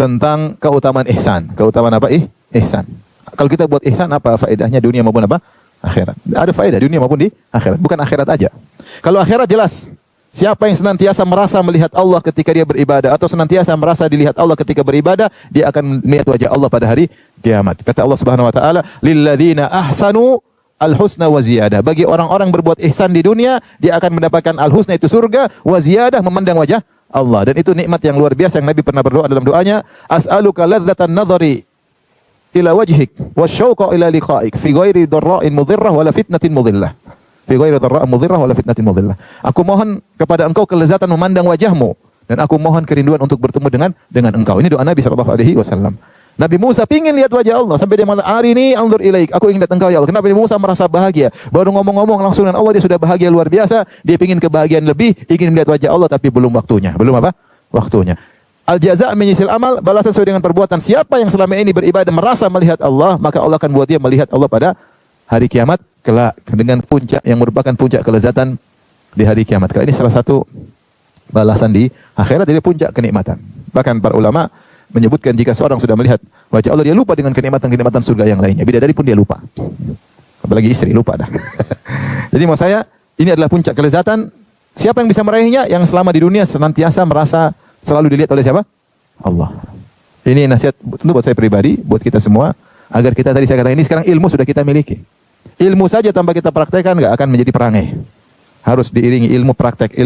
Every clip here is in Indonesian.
tentang keutamaan ihsan. Keutamaan apa? Ihsan. Kalau kita buat ihsan, apa faedahnya dunia maupun apa? Akhirat. Ada faedah dunia maupun di akhirat. Bukan akhirat aja. Kalau akhirat jelas. Siapa yang senantiasa merasa melihat Allah ketika dia beribadah atau senantiasa merasa dilihat Allah ketika beribadah, dia akan melihat wajah Allah pada hari kiamat. Kata Allah Subhanahu wa taala, "Lilladzina ahsanu al-husna wa ziyadah." Bagi orang-orang berbuat ihsan di dunia, dia akan mendapatkan al-husna itu surga, wa ziyadah memandang wajah Allah. Dan itu nikmat yang luar biasa yang Nabi pernah berdoa dalam doanya, "As'aluka ladzatan nadhari ila wajhik wasyauqa ila liqa'ik fi ghairi dharra'in mudhirrah wala fitnatin mudhillah." Fi ghairi dharra'in mudhirrah wala fitnatin mudhillah. Aku mohon kepada engkau kelezatan memandang wajahmu dan aku mohon kerinduan untuk bertemu dengan engkau. Ini doa Nabi sallallahu alaihi wasallam. Nabi Musa pingin lihat wajah Allah sampai dia mengatakan, "Arini anzur ilaik." Aku ingin lihat engkau ya Allah. Kenapa Nabi Musa merasa bahagia? Baru ngomong-ngomong langsung dengan Allah dia sudah bahagia luar biasa. Dia pingin kebahagiaan lebih, ingin melihat wajah Allah tapi belum waktunya. Belum apa? Waktunya. Al-jaza' min jinsil amal, balasan sesuai dengan perbuatan. Siapa yang selama ini beribadah merasa melihat Allah, maka Allah akan buat dia melihat Allah pada hari kiamat kelak dengan puncak yang merupakan puncak kelezatan di hari kiamat. Ini salah satu balasan di akhirat, jadi puncak kenikmatan. Bahkan para ulama menyebutkan jika seorang sudah melihat wajah Allah, dia lupa dengan kenikmatan-kenikmatan surga yang lainnya. Bidadari pun dia lupa. Apalagi istri lupa dah. Jadi maksud saya, ini adalah puncak kelezatan. Siapa yang bisa meraihnya? Yang selama di dunia senantiasa merasa selalu dilihat oleh siapa? Allah. Ini nasihat tentu buat saya pribadi, buat kita semua, agar kita tadi saya katakan ini sekarang ilmu sudah kita miliki. Ilmu saja tanpa kita praktekkan nggak akan menjadi perangai. Harus diiringi ilmu praktek,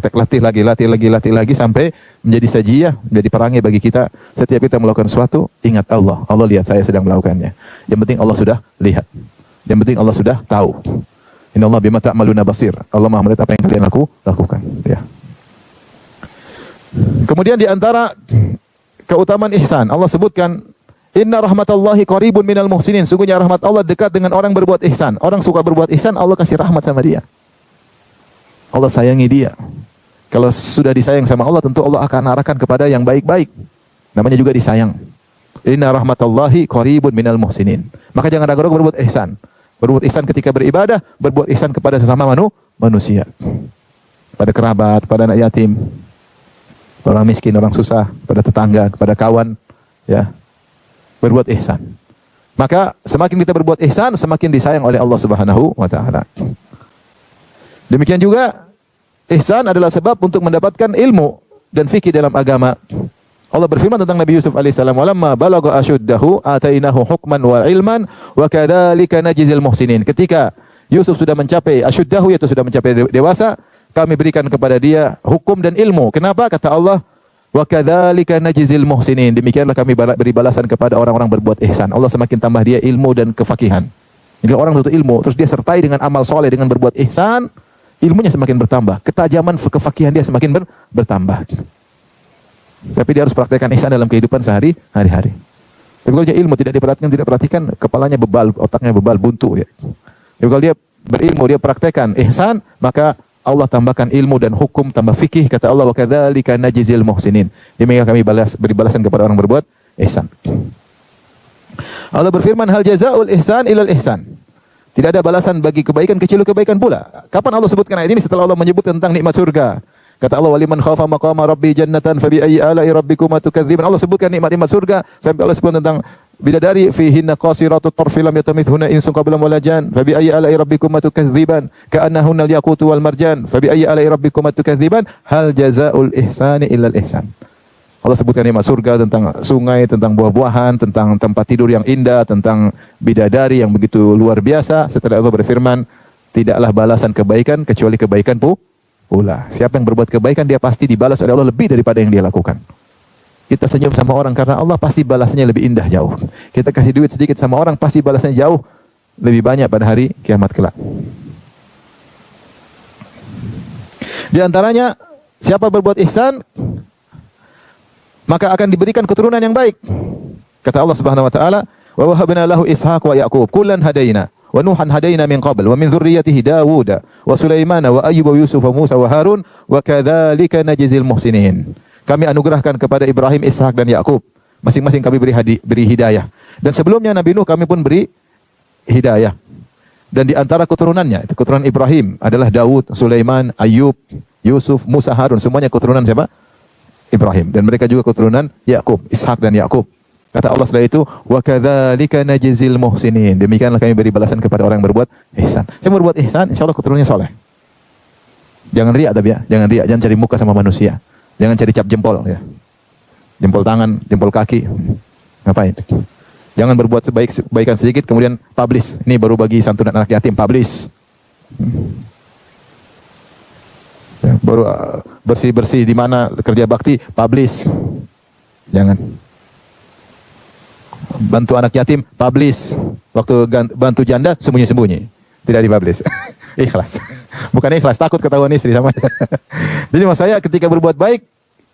latih lagi sampai menjadi sajiyah, menjadi perangai bagi kita. Setiap kita melakukan sesuatu, ingat Allah. Allah lihat saya sedang melakukannya. Yang penting Allah sudah lihat. Yang penting Allah sudah tahu. Innallaha bima ta'maluna basir. Allah Maha melihat apa yang kalian lakukan. Ya. Kemudian di antara keutamaan ihsan, Allah sebutkan, "Inna rahmatallahi qaribun minal muhsinin." Sungguhnya rahmat Allah dekat dengan orang berbuat ihsan. Orang suka berbuat ihsan, Allah kasih rahmat sama dia. Allah sayangi dia. Kalau sudah disayang sama Allah, tentu Allah akan arahkan kepada yang baik-baik. Namanya juga disayang. Inna rahmatallahi qaribun minal muhsinin. Maka jangan ragu-ragu berbuat ihsan. Berbuat ihsan ketika beribadah, berbuat ihsan kepada sesama manusia. Pada kerabat, pada anak yatim, orang miskin, orang susah, pada tetangga, kepada kawan, ya. Berbuat ihsan. Maka semakin kita berbuat ihsan, semakin disayang oleh Allah Subhanahu wa taala. Demikian juga ihsan adalah sebab untuk mendapatkan ilmu dan fikih dalam agama. Allah berfirman tentang Nabi Yusuf alaihissalam, "Walamma balagha asyuddahu atainahu hukman wa ilman wa kadzalika najzil muhsinin." Ketika Yusuf sudah mencapai asyuddahu, yaitu sudah mencapai dewasa, kami berikan kepada dia hukum dan ilmu. Kenapa? Kata Allah, "Wa kadzalika najzil muhsinin." Demikianlah kami beri balasan kepada orang-orang berbuat ihsan. Allah semakin tambah dia ilmu dan kefakihan. Jika orang itu ilmu, terus dia sertai dengan amal soleh, dengan berbuat ihsan, ilmunya semakin bertambah. Ketajaman kefakihan dia semakin bertambah. Tapi dia harus praktekkan ihsan dalam kehidupan sehari-hari. Tapi kalau dia ilmu tidak perhatikan, kepalanya bebal, otaknya bebal, buntu ya. Tapi kalau dia berilmu, dia praktekkan ihsan, maka Allah tambahkan ilmu dan hukum, tambah fikih. Kata Allah, "Wa kadzalika najzil muhsinin." Demikian kami beri balasan kepada orang berbuat ihsan. Allah berfirman, "Hal jazaa'ul ihsan ilal ihsan." Tidak ada balasan bagi kebaikan kecuali kebaikan pula. Kapan Allah sebutkan ayat ini? Setelah Allah menyebut tentang nikmat surga. Kata Allah, "Waliman khafa maqama rabbi jannatan fabi ayyi ala'i rabbikuma tukadziban." Allah sebutkan nikmat-nikmat surga sampai Allah sebutkan tentang bidadari fihinna qasiratut tarfi lam yatamithunna insun qablahum wala jan fabi ayyi ala'i rabbikuma tukadziban ka'annahunna al-yaqutu wal marjan fabi ayyi ala'i rabbikuma tukadziban hal jazaa'ul ihsani illal ihsan. Allah sebutkan nikmat surga, tentang sungai, tentang buah-buahan, tentang tempat tidur yang indah, tentang bidadari yang begitu luar biasa. Setelah Allah berfirman, tidaklah balasan kebaikan kecuali kebaikan pula. Siapa yang berbuat kebaikan, dia pasti dibalas oleh Allah lebih daripada yang dia lakukan. Kita senyum sama orang karena Allah, pasti balasnya lebih indah jauh. Kita kasih duit sedikit sama orang, pasti balasnya jauh lebih banyak pada hari kiamat kelak. Di antaranya, siapa berbuat ihsan, maka akan diberikan keturunan yang baik. Kata Allah Subhanahu wa taala, "Wa wahabna lahu Ishaq wa Yaqub kullan hadaina wa Nuhan hadaina min qabl wa min dzurriyyatihi Daud wa Sulaiman wa Ayyub wa Yusuf wa Musa wa Harun wa kadzalika najzil muhsinin." Kami anugerahkan kepada Ibrahim, Ishak dan Yakub. Masing-masing kami beri hidayah. Dan sebelumnya Nabi Nuh kami pun beri hidayah. Dan di antara keturunannya, itu keturunan Ibrahim adalah Daud, Sulaiman, Ayyub, Yusuf, Musa, Harun. Semuanya keturunan siapa? Ibrahim, dan mereka juga keturunan Yakub, Ishak dan Yakub. Kata Allah setelah itu, wa kadzalika najzil muhsinin. Demikianlah kami beri balasan kepada orang yang berbuat ihsan. Saya berbuat ihsan, insyaallah keturunannya soleh. Jangan riak tapi ya, jangan riak, jangan cari muka sama manusia. Jangan cari cap jempol ya. Jempol tangan, jempol kaki. Ngapain? Jangan berbuat kebaikan sedikit kemudian publish. Ini baru bagi santunan anak yatim, publish. Ya, baru bersih-bersih di mana kerja bakti, publish. Jangan. Bantu anak yatim, publish. Waktu bantu janda, sembunyi-sembunyi. Tidak dipublish. Ikhlas. Bukan ikhlas, takut ketahuan istri sama. Jadi maksud saya ketika berbuat baik,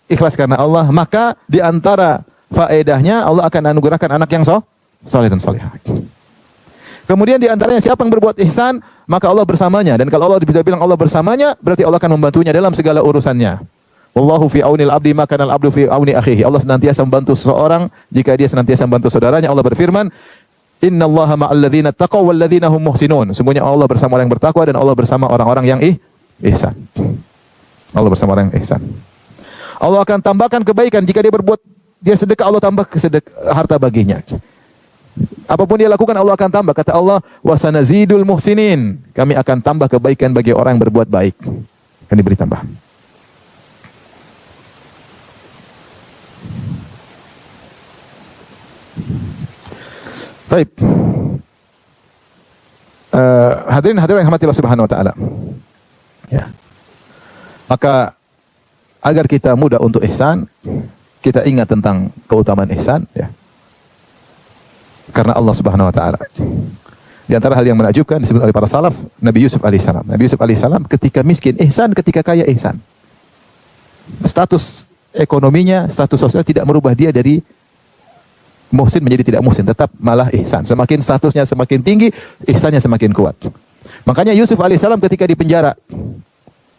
ikhlas karena Allah, maka di antara faedahnya Allah akan anugerahkan anak yang soleh dan solehah. Kemudian di antaranya siapa yang berbuat ihsan, maka Allah bersamanya. Dan kalau Allah bisa bilang Allah bersamanya, berarti Allah akan membantunya dalam segala urusannya. Wallahu fi aunil abdi ma kana al-abdu fi auni akhihi. Allah senantiasa membantu seseorang jika dia senantiasa membantu saudaranya. Allah berfirman, "Innallaha ma'al ladzina taqaw wal ladzina hum muhsinun." Sungguhnya Allah bersama orang yang bertakwa dan Allah bersama orang-orang yang ihsan. Allah bersama orang yang ihsan. Allah akan tambahkan kebaikan jika dia sedekah, Allah tambah harta baginya. Apapun dia lakukan Allah akan tambah. Kata Allah, "Wa sanazidul muhsinin." Kami akan tambah kebaikan bagi orang yang berbuat baik. Akan diberi tambahan. Baik. Hadirin hadirin yang rahmati Allah Subhanahu wa taala. Ya. Maka agar kita mudah untuk ihsan, kita ingat tentang keutamaan ihsan ya. Karena Allah Subhanahu wa taala. Di antara hal yang menakjubkan disebut oleh para salaf, Nabi Yusuf alaihissalam. Nabi Yusuf alaihissalam ketika miskin ihsan, ketika kaya ihsan. Status ekonominya, status sosial tidak merubah dia dari muhsin menjadi tidak muhsin, tetap malah ihsan. Semakin statusnya semakin tinggi, ihsannya semakin kuat. Makanya Yusuf alaihissalam ketika di penjara,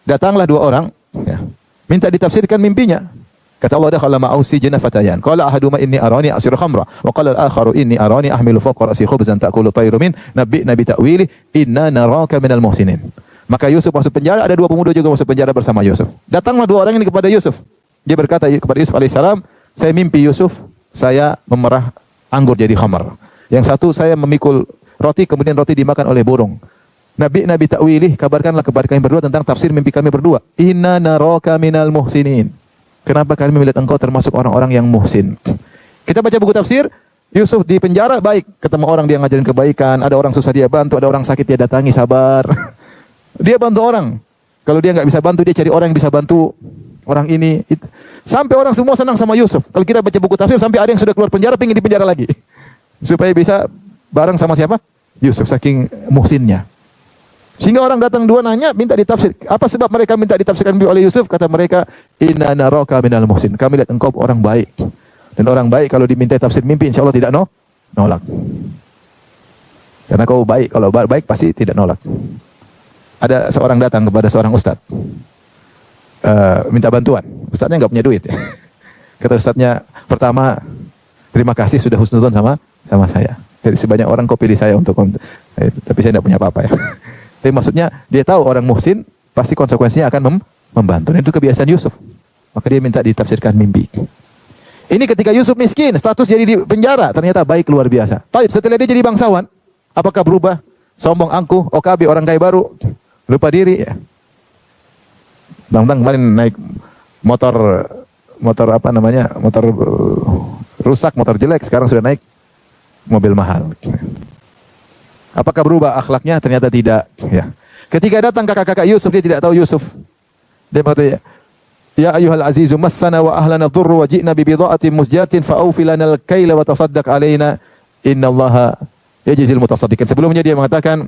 datanglah dua orang, ya, minta ditafsirkan mimpinya. Kata Allah, dakhala ma'ahu sijna fatayan. Qala ahaduhuma inni arani asiru khamra, wa qala al-akharu inni arani ahmilu fawqa ra'si khubzan ta'kulu tayru min, nabbi'na bi ta'wili inna naraka minal muhsinin. Maka Yusuf masuk penjara, ada dua pemuda juga masuk penjara bersama Yusuf. Datanglah dua orang ini kepada Yusuf. Dia berkata kepada Yusuf alaihissalam, saya mimpi Yusuf, saya memerah anggur jadi khamar. Yang satu saya memikul roti, kemudian roti dimakan oleh burung. Nabi ta'wilih, kabarkanlah kepada kami berdua tentang tafsir mimpi kami berdua. Inna naraka minal muhsinin. Kenapa kami melihat engkau termasuk orang-orang yang muhsin? Kita baca buku tafsir, Yusuf di penjara baik, ketemu orang dia ngajarin kebaikan, ada orang susah dia bantu, ada orang sakit dia datangi, sabar. Dia bantu orang. Kalau dia nggak bisa bantu, dia cari orang yang bisa bantu orang ini. Sampai orang semua senang sama Yusuf. Kalau kita baca buku tafsir, sampai ada yang sudah keluar penjara, pengen di penjara lagi. Supaya bisa bareng sama siapa? Yusuf, saking muhsinnya. Sehingga orang datang dua nanya, minta ditafsir. Apa sebab mereka minta ditafsirkan oleh Yusuf? Kata mereka, inna naraka minal muhsin. Kami lihat engkau orang baik. Dan orang baik kalau diminta tafsir mimpi, insya Allah tidak nolak. Karena kau baik, kalau baik pasti tidak nolak. Ada seorang datang kepada seorang ustadz. Minta bantuan. Ustadznya nggak punya duit. Kata ustadznya, pertama, terima kasih sudah husnuzon sama saya. Dari sebanyak orang kau pilih saya untuk tapi saya tidak punya apa-apa ya. Tapi maksudnya dia tahu orang muhsin pasti konsekuensinya akan membantu. Dan itu kebiasaan Yusuf. Maka dia minta ditafsirkan mimpi. Ini ketika Yusuf miskin, status jadi di penjara, ternyata baik luar biasa. Tapi setelah dia jadi bangsawan, apakah berubah? Sombong, angkuh, OKB, orang kaya baru, lupa diri. Ya. Bang kemarin naik motor apa namanya? Motor rusak, motor jelek, sekarang sudah naik mobil mahal. Apakah berubah akhlaknya? Ternyata tidak. Ya. Ketika datang kakak-kakak Yusuf, dia tidak tahu Yusuf. Dia berkata, ya ayyuhal azizu massana wa ahlana dhurru wa ji'na bi bidha'atin musjatin fa awfi lana al-kaila wa tasaddaq alaina innallaha yajzil mutasaddiqin. Sebelumnya dia mengatakan,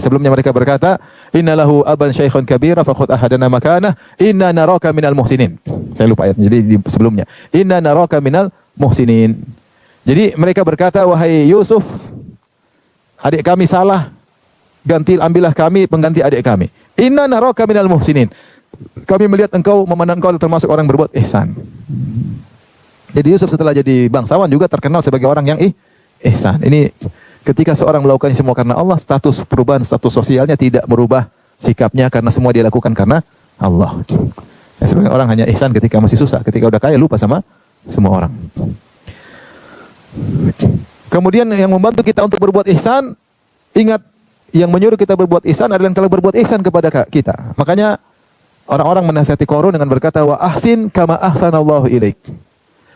sebelumnya mereka berkata, innalahu aban syaikhan kabira fa khudh ahadana makanah inna naraka minal muhsinin. Saya lupa ayatnya. Jadi sebelumnya, inna naraka minal muhsinin. Jadi mereka berkata, wahai Yusuf, adik kami salah, ambillah kami pengganti adik kami. Inna naraka minal muhsinin. Kami melihat engkau, memandang engkau termasuk orang berbuat ihsan. Jadi Yusuf setelah jadi bangsawan juga terkenal sebagai orang yang ihsan. Ini ketika seorang melakukan semua karena Allah, perubahan status sosialnya tidak merubah sikapnya karena semua dia lakukan karena Allah. Ya, sebagian orang hanya ihsan ketika masih susah, ketika udah kaya lupa sama semua orang. Kemudian yang membantu kita untuk berbuat ihsan, ingat yang menyuruh kita berbuat ihsan adalah yang telah berbuat ihsan kepada kita. Makanya orang-orang menasihati Qarun dengan berkata, wa ahsin kama ahsanallahu ilaik.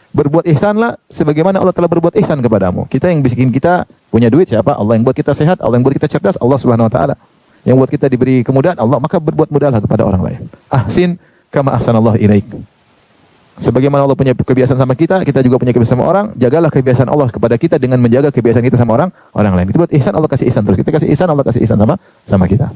Berbuat ihsanlah sebagaimana Allah telah berbuat ihsan kepadamu. Kita yang bikin kita punya duit siapa? Allah. Yang buat kita sehat, Allah. Yang buat kita cerdas, Allah Subhanahu wa taala. Yang buat kita diberi kemudahan, Allah. Maka berbuat mudahlah kepada orang lain. Ahsin kama ahsanallahu ilaik. Sebagaimana Allah punya kebiasaan sama kita, kita juga punya kebiasaan sama orang. Jagalah kebiasaan Allah kepada kita dengan menjaga kebiasaan kita sama orang lain. Itu buat ihsan, Allah kasih ihsan terus. Kita kasih ihsan, Allah kasih ihsan sama kita.